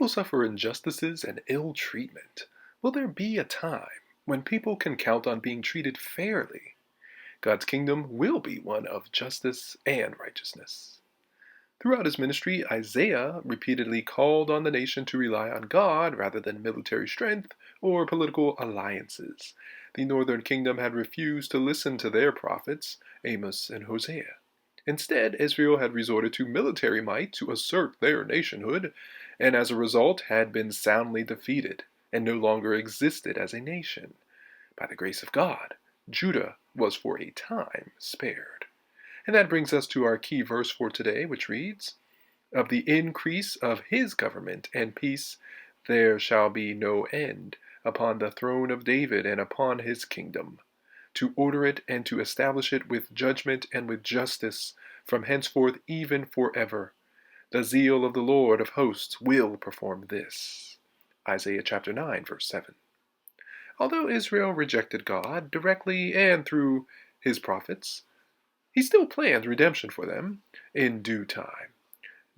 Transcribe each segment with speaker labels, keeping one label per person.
Speaker 1: people suffer injustices and ill treatment, will there be a time when people can count on being treated fairly? God's kingdom will be one of justice and righteousness. Throughout his ministry, Isaiah repeatedly called on the nation to rely on God rather than military strength or political alliances. The northern kingdom had refused to listen to their prophets, Amos and Hosea. Instead, Israel had resorted to military might to assert their nationhood, and as a result had been soundly defeated and no longer existed as a nation. By the grace of God, Judah was for a time spared. And that brings us to our key verse for today, which reads, "Of the increase of his government and peace there shall be no end upon the throne of David and upon his kingdom, to order it and to establish it with judgment and with justice from henceforth even forever. The zeal of the Lord of hosts will perform this." Isaiah chapter 9, verse 7. Although Israel rejected God directly and through his prophets, he still planned redemption for them in due time.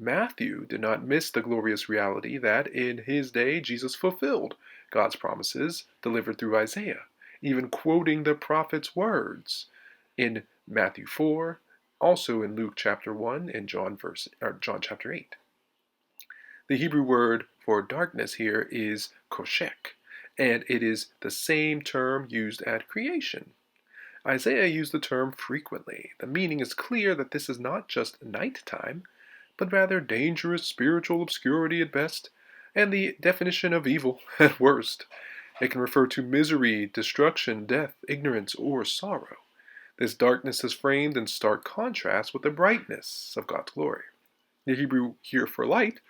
Speaker 1: Matthew did not miss the glorious reality that in his day Jesus fulfilled God's promises delivered through Isaiah, even quoting the prophet's words in Matthew 4, also in Luke chapter 1 and John chapter 8. The Hebrew word for darkness here is koshek, and it is the same term used at creation. Isaiah used the term frequently. The meaning is clear that this is not just nighttime, but rather dangerous spiritual obscurity at best, and the definition of evil at worst. It can refer to misery, destruction, death, ignorance, or sorrow. This darkness is framed in stark contrast with the brightness of God's glory. The Hebrew here for light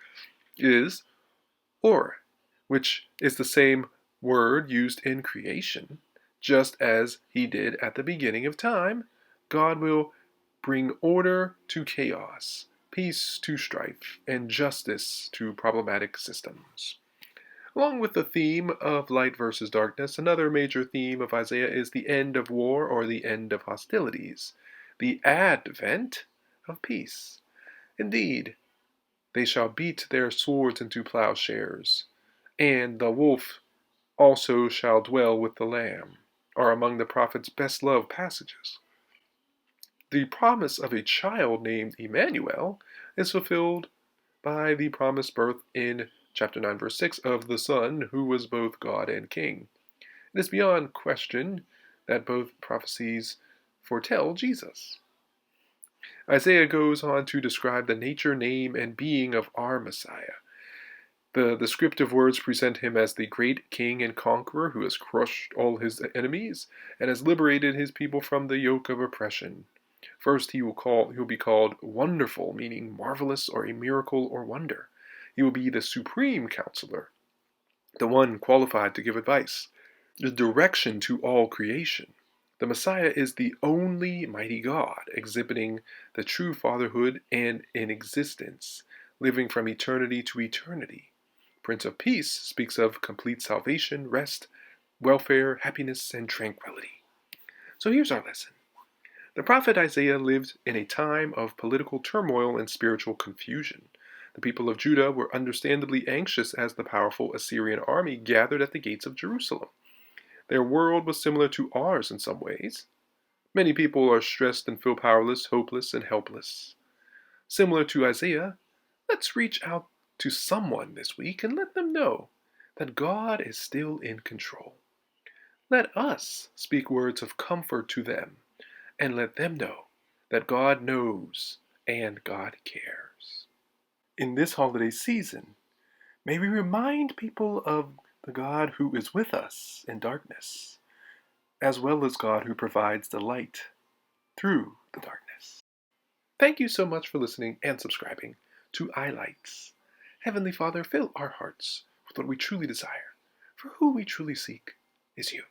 Speaker 1: is or, which is the same word used in creation. Just as he did at the beginning of time, God will bring order to chaos, peace to strife, and justice to problematic systems. Along with the theme of light versus darkness, another major theme of Isaiah is the end of war or the end of hostilities, the advent of peace. Indeed, they shall beat their swords into plowshares, and the wolf also shall dwell with the lamb, are among the prophet's best-loved passages. The promise of a child named Emmanuel is fulfilled by the promised birth in chapter 9, verse 6 of the Son who was both God and King. It is beyond question that both prophecies foretell Jesus. Isaiah goes on to describe the nature, name, and being of our Messiah. The descriptive words present him as the great king and conqueror who has crushed all his enemies and has liberated his people from the yoke of oppression. First, he will be called Wonderful, meaning marvelous or a miracle or wonder. He will be the supreme counselor, the one qualified to give advice, the direction to all creation. The Messiah is the only mighty God, exhibiting the true fatherhood and in existence, living from eternity to eternity. Prince of Peace speaks of complete salvation, rest, welfare, happiness, and tranquility. So here's our lesson. The prophet Isaiah lived in a time of political turmoil and spiritual confusion. The people of Judah were understandably anxious as the powerful Assyrian army gathered at the gates of Jerusalem. Their world was similar to ours in some ways. Many people are stressed and feel powerless, hopeless, and helpless. Similar to Isaiah, let's reach out to someone this week and let them know that God is still in control. Let us speak words of comfort to them and let them know that God knows and God cares. In this holiday season, may we remind people of the God who is with us in darkness, as well as God who provides the light through the darkness. Thank you so much for listening and subscribing to iLights. Heavenly Father, fill our hearts with what we truly desire, for who we truly seek is you.